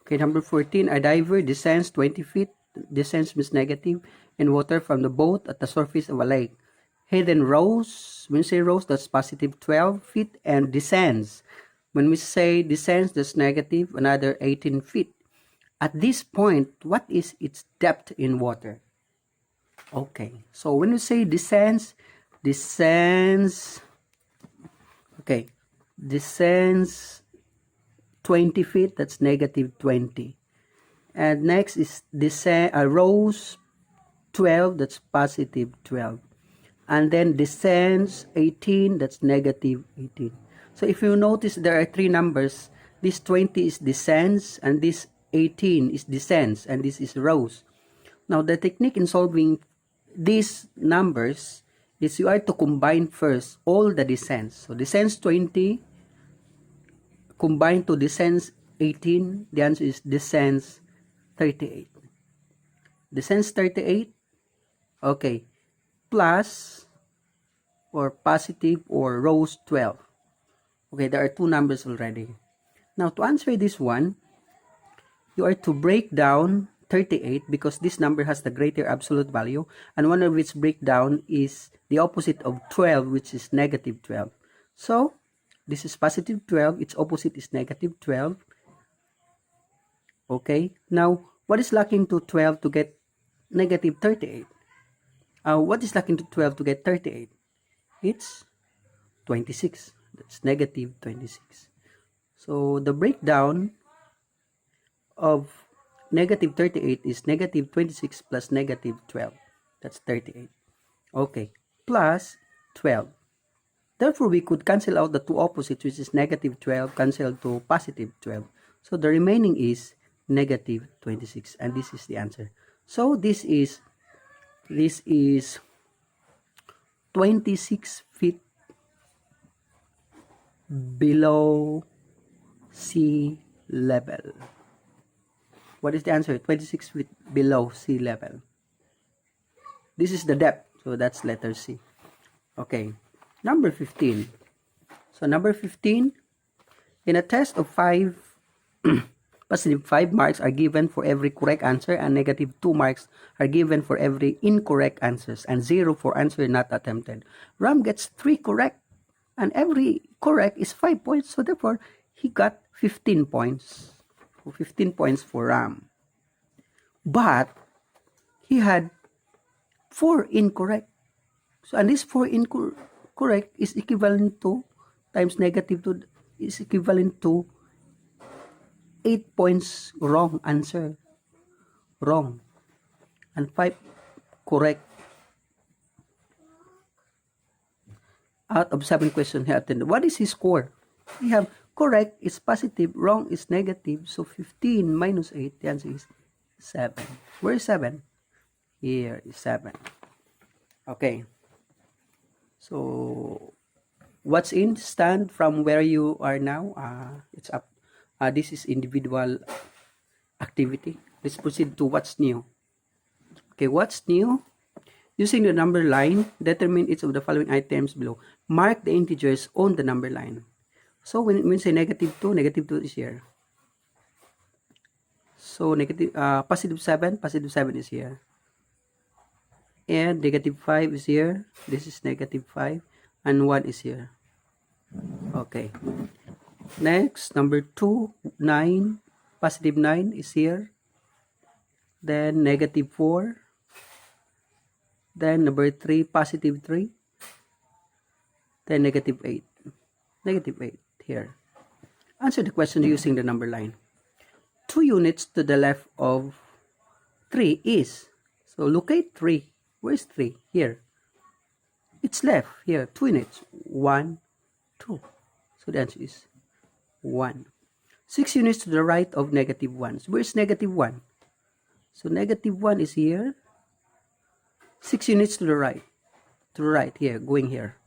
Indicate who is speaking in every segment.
Speaker 1: Okay, number 14, a diver descends 20 feet, descends means negative, in water from the boat at the surface of a lake. He then rose, when we say rose, that's positive 12 feet, and descends. When we say descends, that's negative, another 18 feet. At this point, what is its depth in water? Okay, so when we say descends, okay, descends 20 feet, that's negative 20. And next is rose 12, that's positive 12. And then descends 18, that's negative 18. So if you notice, there are three numbers. This 20 is descends, and this 18 is descends, and this is rose. Now, the technique in solving these numbers is you are to combine first all the descents. So descends 20 combined to descends 18, the answer is descends 38. Descends 38, okay, plus or positive or rose 12. Okay, there are two numbers already. Now, to answer this one, you are to break down 38 because this number has the greater absolute value, and one of its breakdown is the opposite of 12, which is negative 12. So, this is positive 12, its opposite is negative 12. Okay, now, what is lacking to 12 to get negative 38? What is lacking to 12 to get 38? It's 26. That's negative 26. So, the breakdown of negative 38 is negative 26 plus negative 12. That's 38. Okay, plus 12. Therefore, we could cancel out the two opposites, which is negative 12, cancel to positive 12. So, the remaining is negative 26, and this is the answer. So, this is 26 feet below sea level. What is the answer? 26 feet below sea level. This is the depth, so that's letter C. Okay, number 15. So number 15, in a test of 5, positive 5 marks are given for every correct answer, and negative 2 marks are given for every incorrect answers, and 0 for answer not attempted. Ram gets 3 correct, and every correct is 5 points, so therefore, he got 15 points. 15 points for Ram. But he had 4 incorrect. So, and this 4 incorrect is equivalent to, times negative 2, is equivalent to 8 points wrong answer. Wrong. And 5 correct. Out of 7 questions he attended. What is his score? We have correct is positive, wrong is negative. So 15 minus 8, the answer is 7. Where is 7? Here is 7. Okay. So, what's in? Stand from where you are now. It's up. This is individual activity. Let's proceed to what's new. Okay, what's new? Using the number line, determine each of the following items below. Mark the integers on the number line. So, when we say negative 2 is here. So, positive 7 is here. And negative 5 is here. This is negative 5. And 1 is here. Okay. Next, number 2, 9. Positive 9 is here. Then negative 4. Then number 3, positive 3. Then negative 8. Negative 8 here. Answer the question using the number line. 2 units to the left of 3 is. So locate 3. Where's 3? Here. It's left. Here. 2 units. 1, 2. So the answer is 1. 6 units to the right of negative 1. So where's negative 1? So negative 1 is here. 6 units to the right. To the right. Here. Going here.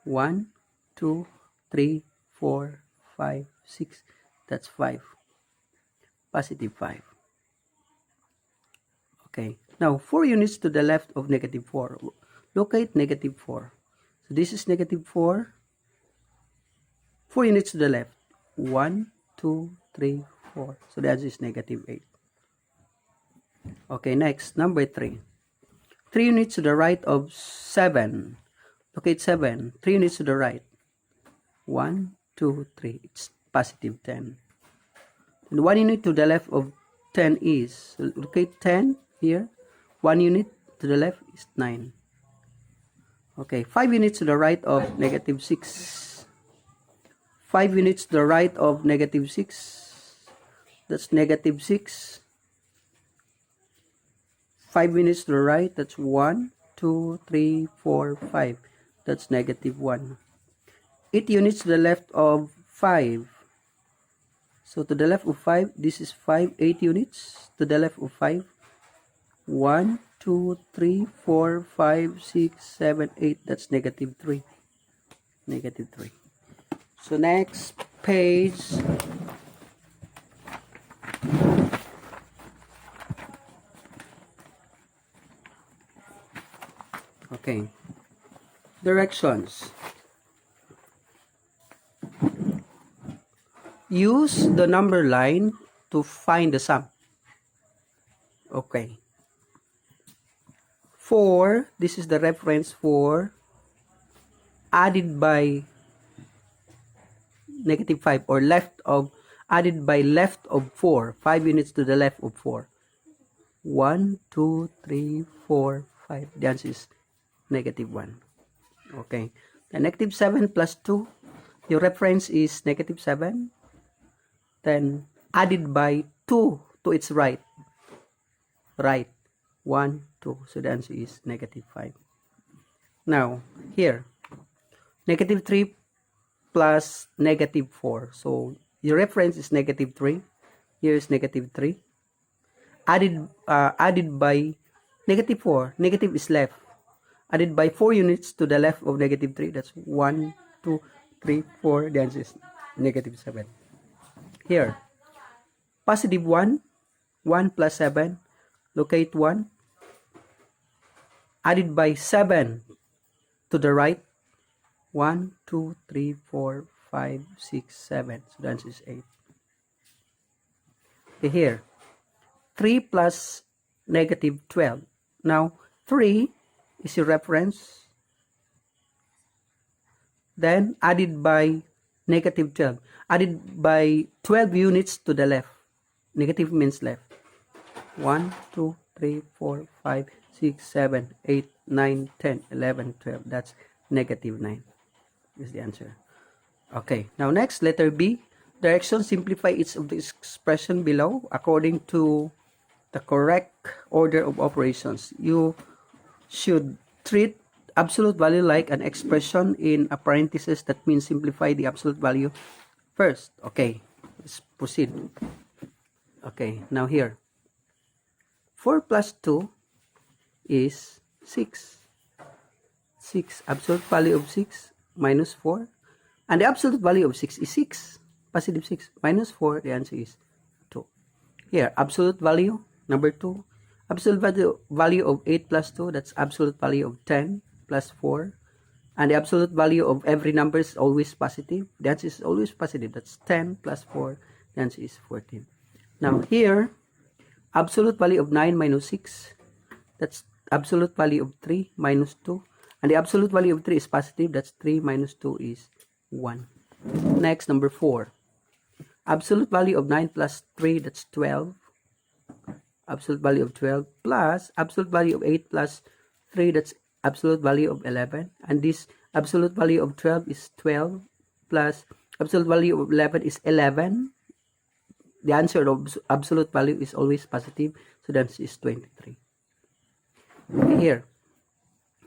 Speaker 1: 1, 2, 3, 4, 5, 6. That's 5. Positive 5. Okay. Now, 4 units to the left of negative 4. Locate negative 4. So, this is negative 4. 4 units to the left. 1, 2, 3, 4. So the answer is negative 8. Okay, next, number 3. 3 units to the right of 7. Locate 7. 3 units to the right. 1, 2, 3. It's positive 10. And 1 unit to the left of 10 is, locate 10 here. 1 unit to the left is 9. Okay, 5 units to the right of negative 6. 5 units to the right of negative 6. That's negative 6. 5 units to the right, that's 1, 2, 3, 4, 5. That's negative 1. 8 units to the left of 5. So to the left of 5, this is 5, 8 units to the left of 5. 1, 2, 3, 4, 5, 6, 7, 8. That's negative 3. Negative 3. So next page. Okay. Directions. Use the number line to find the sum. Okay. 4, this is the reference for added by negative 5 or left of, added by left of 4. 5 units to the left of 4. 1, 2, 3, 4, 5. The answer is negative 1. Okay. The negative 7 plus 2. Your reference is negative 7. Then added by 2 to its right. Right. 1, 2. So the answer is negative 5. Now, here. Negative 3 plus negative 4. So, your reference is negative 3. Here is negative 3. Added by negative 4. Negative is left. Added by 4 units to the left of negative 3. That's 1, 2, 3, 4. The answer is negative 7. Here. Positive 1. 1 plus 7. Locate 1. Added by 7 to the right. 1, 2, 3, 4, 5, 6, 7. So the answer is 8. Okay, here. 3 plus negative 12. Now, 3 is your reference. Then, added by negative 12. Added by 12 units to the left. Negative means left. 1, 2, 3, 4, 5, 6, 7, 8, 9, 10, 11, 12. That's negative 9 is the answer. Okay, now next, letter B. Direction, simplify each of the expression below according to the correct order of operations. You should treat absolute value like an expression in a parenthesis. That means simplify the absolute value first. Okay, let's proceed. Okay, now here. 4 plus 2 is 6. 6. Absolute value of 6 minus 4. And the absolute value of 6 is 6. Positive 6. Minus 4, the answer is 2. Here, absolute value, number 2. Absolute value of 8 plus 2, that's absolute value of 10 plus 4. And the absolute value of every number is always positive. The answer is always positive. That's 10 plus 4. The answer is 14. Now, here, absolute value of 9 minus 6. That's absolute value of 3 minus 2. And the absolute value of 3 is positive. That's 3 minus 2 is 1. Next, number 4. Absolute value of 9 plus 3, that's 12. Absolute value of 12 plus absolute value of 8 plus 3, that's absolute value of 11. And this absolute value of 12 is 12 plus absolute value of 11 is 11. The answer of absolute value is always positive. So the answer is 23. Okay, here.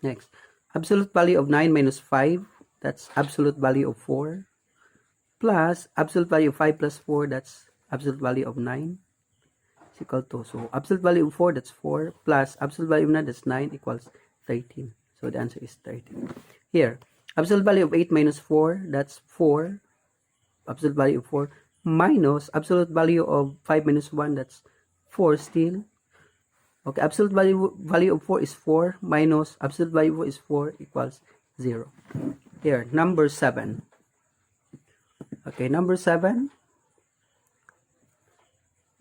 Speaker 1: Next. Absolute value of 9 minus 5. That's absolute value of 4. Plus absolute value of 5 plus 4. That's absolute value of 9. Is equal to. So absolute value of 4. That's 4. Plus absolute value of 9. That's 9 equals 13. So the answer is 13. Here. Absolute value of 8 minus 4. That's 4. Absolute value of 4. Minus absolute value of 5 minus 1. That's 4 still. Okay, absolute value of 4 is 4 minus absolute value of 4 is 4 equals 0. Here, number 7. Okay, number 7.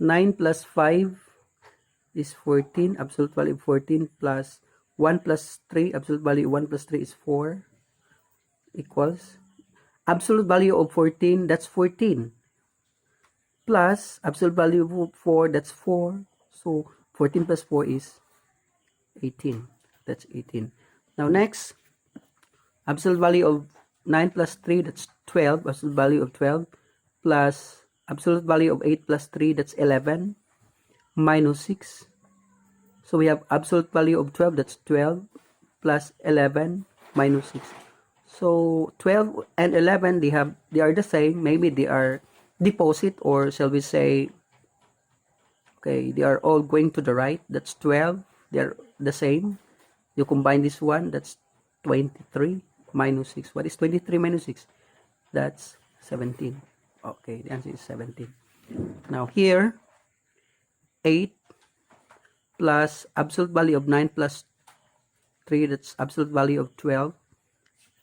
Speaker 1: 9 plus 5 is 14, absolute value of 14, plus 1 plus 3, absolute value of 1 plus 3 is 4, equals, absolute value of 14, that's 14, plus absolute value of 4, that's 4, so 14 plus 4 is 18, that's 18. Now next, absolute value of 9 plus 3, that's 12, absolute value of 12, plus absolute value of 8 plus 3, that's 11, minus 6. So we have absolute value of 12, that's 12, plus 11, minus 6. So 12 and 11, they are the same. Maybe they are deposit, or shall we say, okay, they are all going to the right. That's 12. They are the same. You combine this one, that's 23 minus 6. What is 23 minus 6? That's 17. Okay, the answer is 17. Now here, 8 plus absolute value of 9 plus 3, that's absolute value of 12,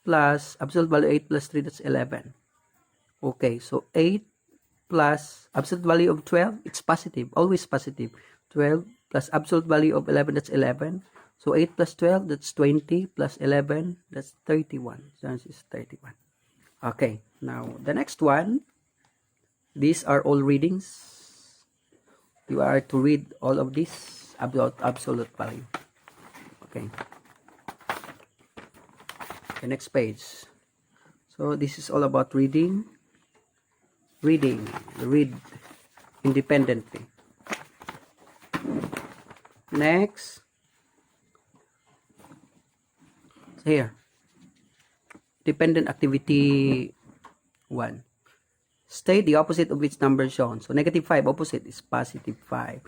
Speaker 1: plus absolute value 8 plus 3, that's 11. Okay, so 8 plus absolute value of 12, it's positive, always positive. 12 plus absolute value of 11, that's 11. So 8 plus 12, that's 20, plus 11, that's 31. So answer is 31. Okay, now the next one, these are all readings. You are to read all of this about absolute value. Okay. The next page. So this is all about reading. Read independently. Next. So here. Dependent activity 1. State the opposite of which number shown. So negative 5 opposite is positive 5.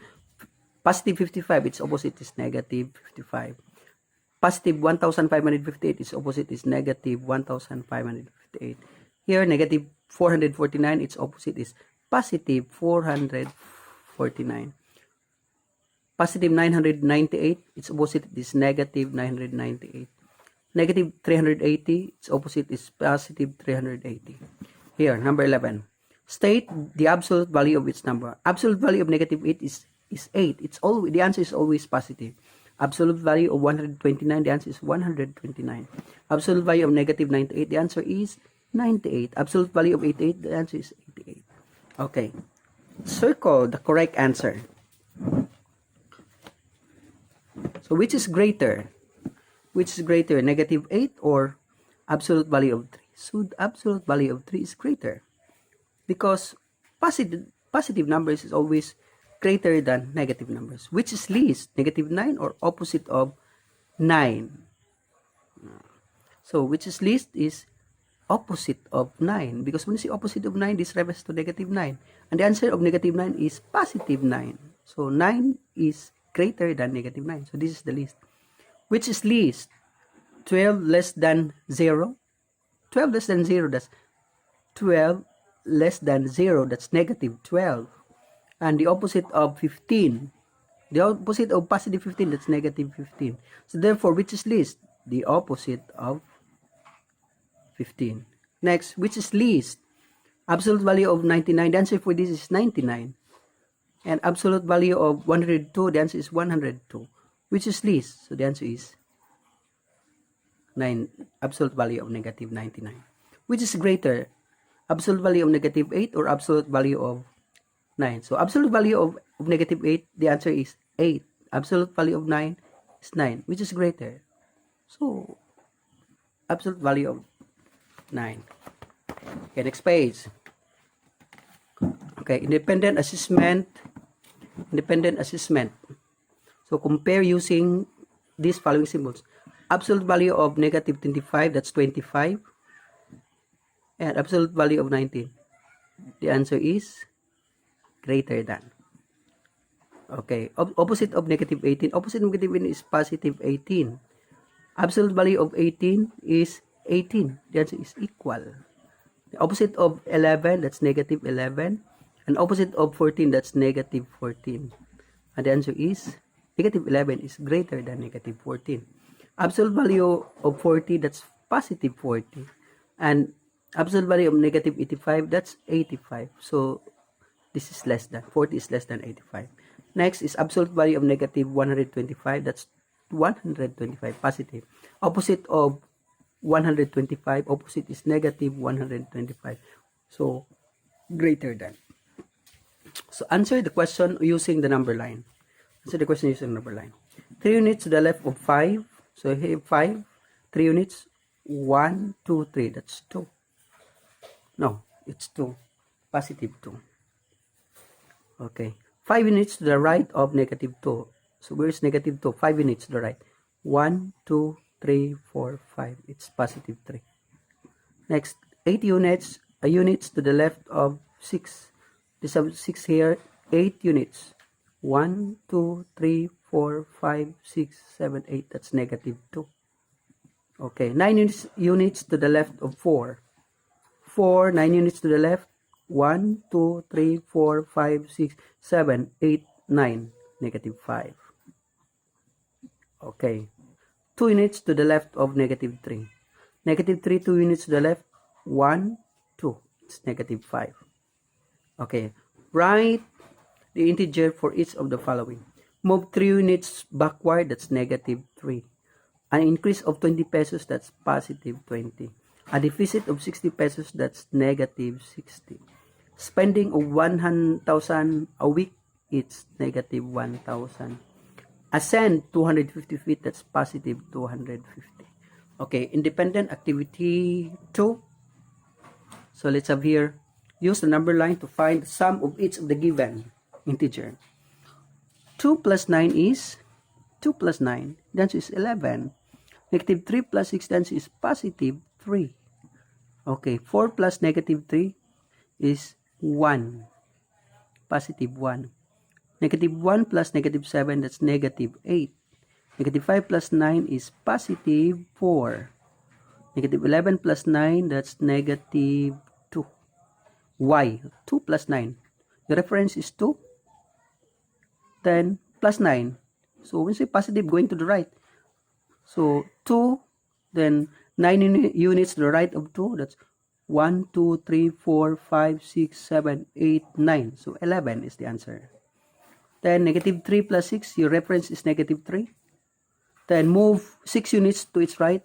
Speaker 1: Positive 55, its opposite is negative 55. Positive 1,558, its opposite is negative 1,558. Here, negative 449, its opposite is positive 449. Positive 998, its opposite is negative 998. Negative 380, its opposite is positive 380. Here, number 11. State the absolute value of its number. Absolute value of negative 8 is 8. It's always, the answer is always positive. Absolute value of 129, the answer is 129. Absolute value of negative 98, the answer is 98. Absolute value of 88, the answer is 88. Okay. Circle the correct answer. So which is greater? Which is greater, negative 8 or absolute value of 3? So the absolute value of 3 is greater, because positive numbers is always greater than negative numbers. Which is least, negative 9 or opposite of 9? So which is least is opposite of 9, because when you see opposite of 9, this refers to negative 9, and the answer of negative 9 is positive 9. So 9 is greater than negative 9. So this is the least. Which is least? 12 less than 0. 12 less than 0, that's 12 less than 0, that's negative 12. And the opposite of 15, the opposite of positive 15, that's negative 15. So therefore, which is least? The opposite of 15. Next, which is least? Absolute value of 99, the answer for this is 99. And absolute value of 102, the answer is 102. Which is least? So the answer is 9, absolute value of negative 99. Which is greater? Absolute value of negative 8 or absolute value of 9? So absolute value of negative 8, the answer is 8. Absolute value of 9 is 9. Which is greater? So absolute value of 9. Okay, next page. Okay, independent assessment. Independent assessment. So compare using these following symbols. Absolute value of negative 25, that's 25. And absolute value of 19. The answer is greater than. Okay, opposite of negative 18. Opposite of negative 18 is positive 18. Absolute value of 18 is 18. The answer is equal. The opposite of 11, that's negative 11. And opposite of 14, that's negative 14. And the answer is negative 11 is greater than negative 14. Absolute value of 40, that's positive 40. And absolute value of negative 85, that's 85. So This is less than, 40 is less than 85. Next is absolute value of negative 125. That's 125, positive. Opposite of 125, opposite is negative 125. So, greater than. So, answer the question using the number line. Answer the question using the number line. 3 units to the left of 5. So, here 5. 3 units. 1, 2, 3. That's 2. No, it's 2. Positive 2. Okay. 5 units to the right of negative 2. So, where is negative 2? 5 units to the right. 1, 2, 3, 4, 5. It's positive 3. Next, 8 units. Units to the left of 6. This have 6 here. 8 units. 1, 2, 3, 4, 5, 6, 7, 8. That's negative 2. Okay. 9 units to the left of 4. 4, 9 units to the left. 1, 2, 3, 4, 5, 6, 7, 8, 9. Negative 5. Okay. 2 units to the left of negative 3. Negative 3, 2 units to the left. 1, 2. It's negative 5. Okay. Write the integer for each of the following. Move 3 units backward. That's negative 3. An increase of 20 pesos. That's positive 20. A deficit of 60 pesos. That's negative 60. Spending of 100,000 a week. It's negative 1,000. Ascend 250 feet. That's positive 250. Okay. Independent activity 2. So let's have here. Use the number line to find the sum of each of the given integer. 2 plus 9 is 2 plus 9. The answer is 11. Negative 3 plus 6, the answer is positive 3. Okay, 4 plus negative 3 is 1. Positive 1. Negative 1 plus negative 7, that's negative 8. Negative 5 plus 9 is positive 4. Negative 11 plus 9, that's negative 2. Why? 2 plus 9. The reference is 2. Then plus 9. So when you say positive, going to the right. So 2, then 9 units to the right of 2. That's 1, 2, 3, 4, 5, 6, 7, 8, 9. So 11 is the answer. Then negative 3 plus 6, your reference is negative 3. Then move 6 units to its right.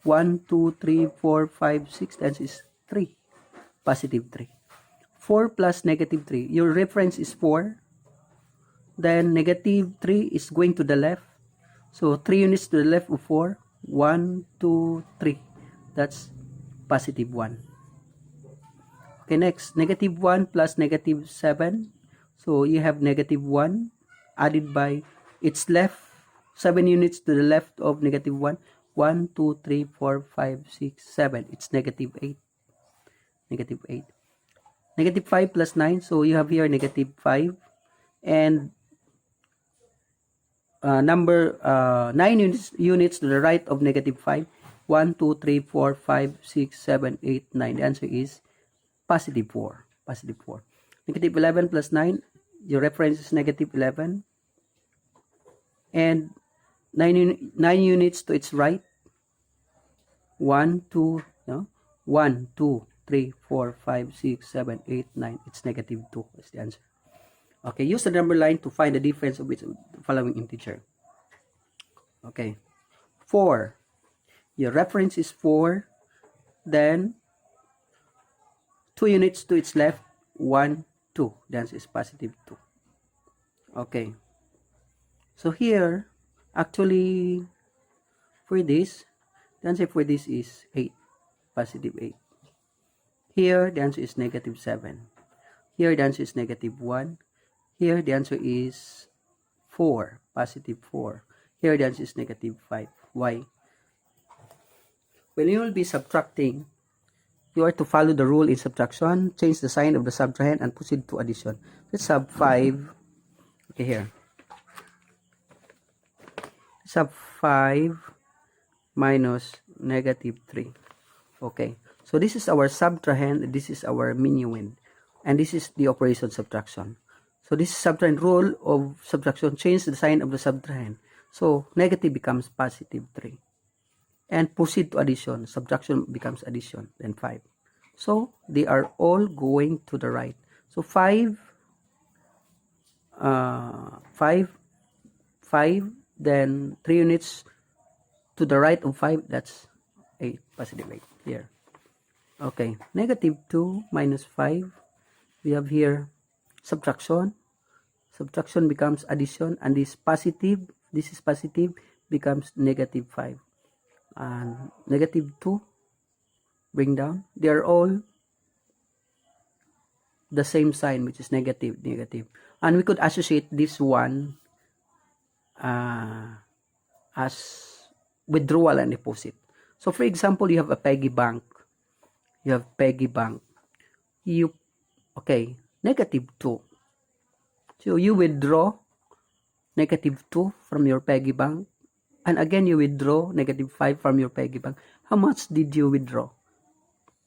Speaker 1: 1, 2, 3, 4, 5, 6. The answer is 3. Positive 3. 4 plus negative 3. Your reference is 4. Then negative 3 is going to the left. So 3 units to the left of 4. 1, 2, 3. That's positive 1. Okay, next. Negative 1 plus negative 7. So you have negative 1 added by its left. 7 units to the left of negative 1. 1, 2, 3, 4, 5, 6, 7. It's negative 8. Negative 8. Negative 5 plus 9. So you have here negative 5. And number 9 units to the right of negative 5. 1, 2, 3, 4, 5, 6, 7, 8, 9. The answer is positive 4. Positive 4. Negative 11 plus 9. Your reference is negative 11. And 9 units to its right. 1, 2, no? 1, 2, 3, 4, 5, 6, 7, 8, 9. It's negative 2 is the answer. Okay, use the number line to find the difference of each of the following integer. Okay, 4. Your reference is 4. Then 2 units to its left. 1, 2. The answer is positive 2. Okay. So here, actually, for this, the answer for this is 8. Positive 8. Here, the answer is negative 7. Here, the answer is negative 1. Here, the answer is 4. Positive 4. Here, the answer is negative 5. Why? When you will be subtracting, you are to follow the rule in subtraction. Change the sign of the subtrahend and proceed to addition. Let's have 5. Okay, here. Let's have 5 minus negative 3. Okay. So this is our subtrahend. This is our minuend. And this is the operation subtraction. So this is subtrahend rule of subtraction. Change the sign of the subtrahend. So negative becomes positive 3. And proceed to addition. Subtraction becomes addition. Then 5. So they are all going to the right. So 5 5, then 3 units to the right of 5, that's 8, positive 8 here. Okay, negative 2 minus 5, we have here subtraction. Subtraction becomes addition, and this is positive, becomes negative 5. And negative 2, bring down. They are all the same sign, which is negative. And we could associate this one as withdrawal and deposit. So for example, you have a piggy bank. Okay, negative 2. So you withdraw negative 2 from your piggy bank, and again you withdraw negative 5 from your piggy bank. How much did you withdraw?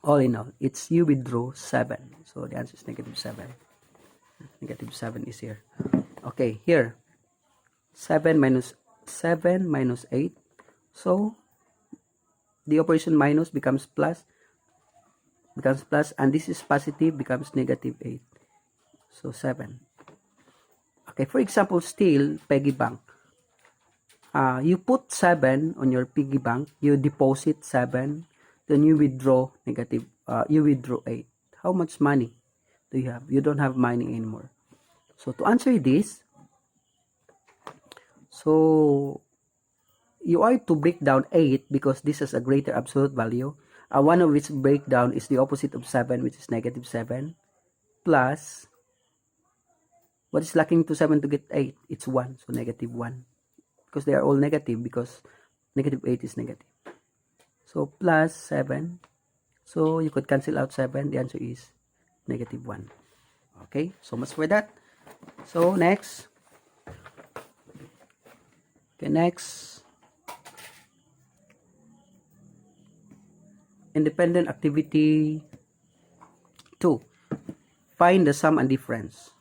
Speaker 1: All in all, it's you withdraw 7. So the answer is negative 7. Negative 7 is here. Okay, here 7 minus 8. So the operation minus becomes plus, and this is positive, becomes negative 8. So 7. Okay, for example, still piggy bank. You put 7 on your piggy bank, you deposit 7, then you withdraw 8. How much money do you have? You don't have money anymore. So to answer this, so you are to break down 8 because this is a greater absolute value. One of its breakdown is the opposite of 7, which is negative 7, plus what is lacking to 7 to get 8? It's 1, so negative 1. Because they are all negative, because negative 8 is negative. So plus 7. So you could cancel out 7. The answer is negative 1. Okay, so much for that. So next. Okay, next. Independent activity 2. Find the sum and difference.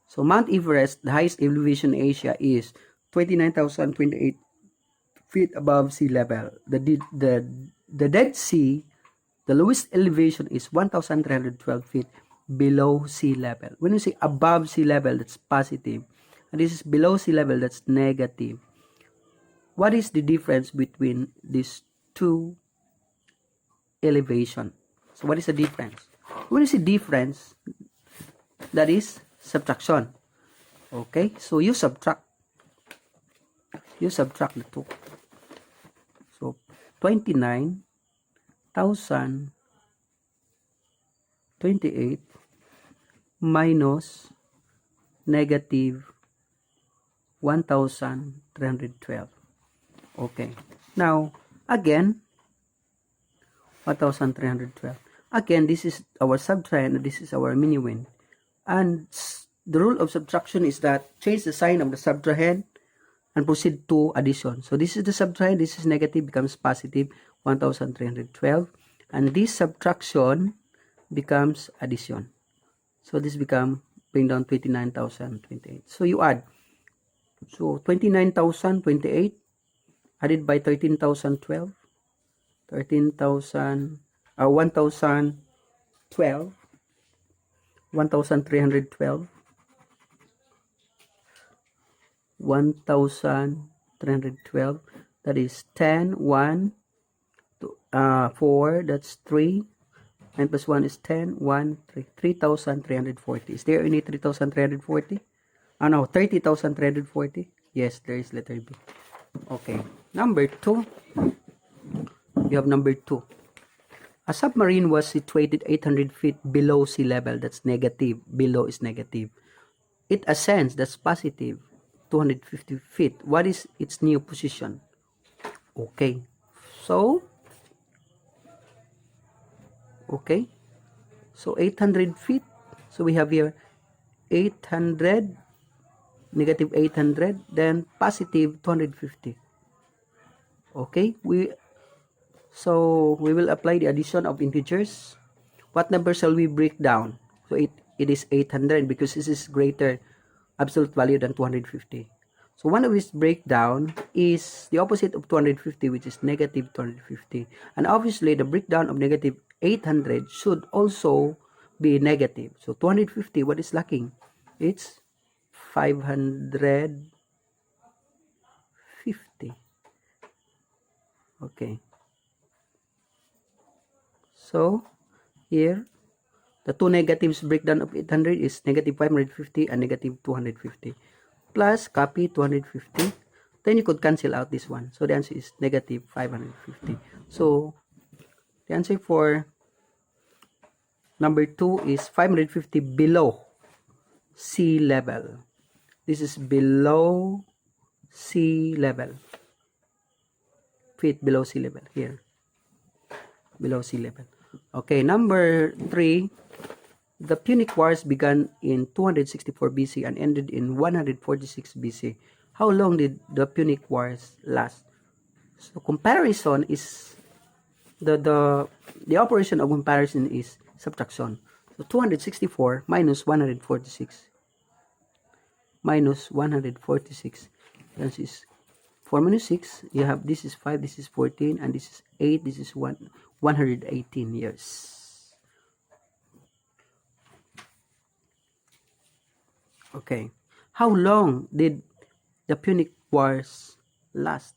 Speaker 1: So Mount Everest, the highest elevation in Asia, is 29,028 feet above sea level. The Dead Sea, the lowest elevation is 1,312 feet below sea level. When you say above sea level, that's positive. And this is below sea level, that's negative. What is the difference between these two elevations? So what is the difference? When you say difference, that is subtraction. Okay, so you subtract the two. So 29,028 minus negative 1,312. Okay, now again 1,312. Again, this is our subtrahend, this is our minuend. And the rule of subtraction is that change the sign of the subtrahend and proceed to addition. So this is the subtrahend, this is negative, becomes positive, 1,312. And this subtraction becomes addition. So this bring down 29,028. So you add. So 29,028 added by 13,012. 1,012. 1,312. 1,312. That is 10, 1, 4, that's 3. 9 plus 1 is 10, 1, 3. 3,340. Is there any 3,340? No, 30,340. Yes, there is letter B. Okay. Number 2. We have number 2. A submarine was situated 800 feet below sea level. That's negative. Below is negative. It ascends. That's positive. 250 feet. What is its new position? Okay. So 800 feet. So we have here 800, negative 800, then positive 250. Okay. We will apply the addition of integers. What number shall we break down? So it is 800 because this is greater absolute value than 250. So one of its breakdown is the opposite of 250, which is negative 250. And obviously the breakdown of negative 800 should also be negative. So 250, what is lacking? It's 550. Okay. So, here, the two negatives breakdown of 800 is negative 550 and negative 250. Plus, copy 250. Then you could cancel out this one. So, the answer is negative 550. So, the answer for number 2 is 550 below sea level. This is below sea level. Feet below sea level. Here. Below sea level. Okay, number 3. The Punic Wars began in 264 BC and ended in 146 BC. How long did the Punic Wars last? So comparison is the operation of comparison is subtraction. So 264 minus 146 minus 146. This is 4 minus 6. You have this is 5, this is 14, and this is 8. This is 118 years. Okay. How long did the Punic Wars last?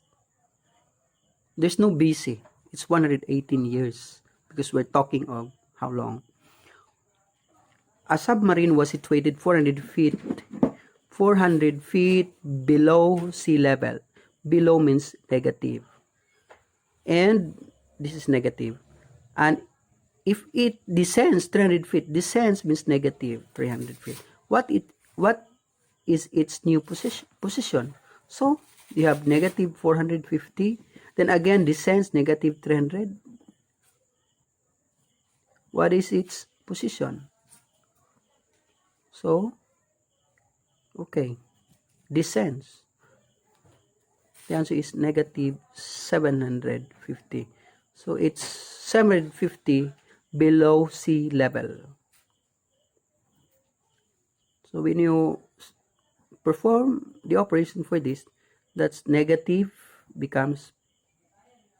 Speaker 1: There's no BC. It's 118 years because we're talking of how long. A submarine was situated 400 feet below sea level. Below means negative. And this is negative. And if it descends 300 feet, descends means negative 300 feet. What is its new position? So, you have negative 450. Then again, descends negative 300. What is its position? So, okay, descends. The answer is negative 750. So, it's 750 below sea level. So, when you perform the operation for this, that's negative becomes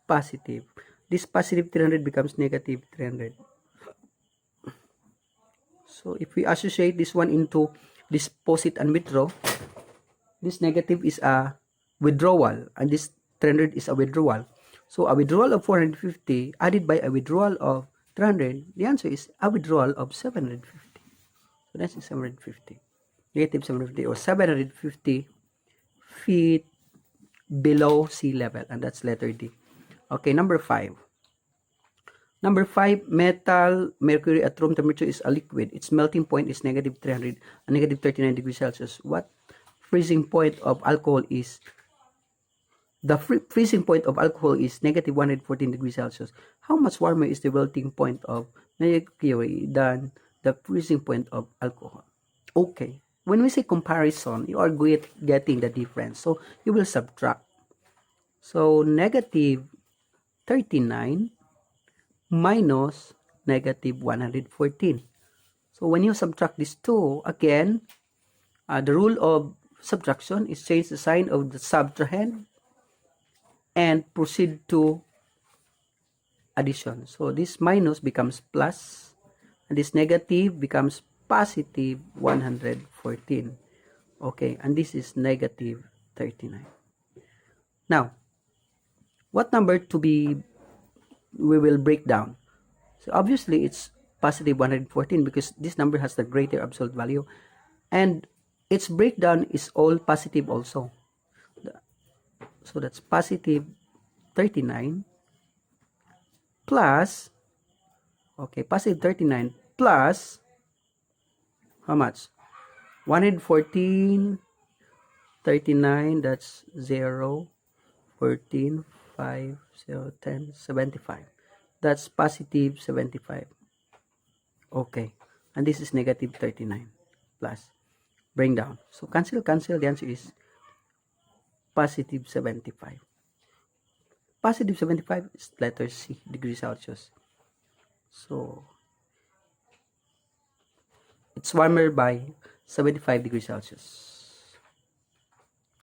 Speaker 1: positive. This positive 300 becomes negative 300. So if we associate this one into deposit and withdraw, this negative is a withdrawal and this 300 is a withdrawal. So a withdrawal of 450 added by a withdrawal of 300, the answer is a withdrawal of 750. So that's 750. Negative 750 or 750 feet below sea level, and that's letter D. Okay, number 5. Number 5, metal mercury at room temperature is a liquid. Its melting point is negative 300 and negative 39 degrees Celsius. What freezing point of alcohol is? The freezing point of alcohol is negative 114 degrees Celsius. How much warmer is the melting point of mercury than the freezing point of alcohol? Okay. When we say comparison, you are getting the difference. So, you will subtract. So, negative 39 minus negative 114. So, when you subtract these two, again, the rule of subtraction is change the sign of the subtrahend and proceed to addition. So, this minus becomes plus, and this negative becomes positive 114. Okay, and this is negative 39. Now, what number we will break down? So, obviously, it's positive 114 because this number has the greater absolute value. And its breakdown is all positive also. So, that's positive 39 plus, okay, positive 39 plus, how much? 114, 39, that's 0, 14, 5, 0, 10, 75. That's positive 75. Okay. And this is negative 39 plus. Bring down. So, cancel. The answer is positive 75. Positive 75 is letter C, degrees Celsius. So, it's warmer by 75 degrees Celsius.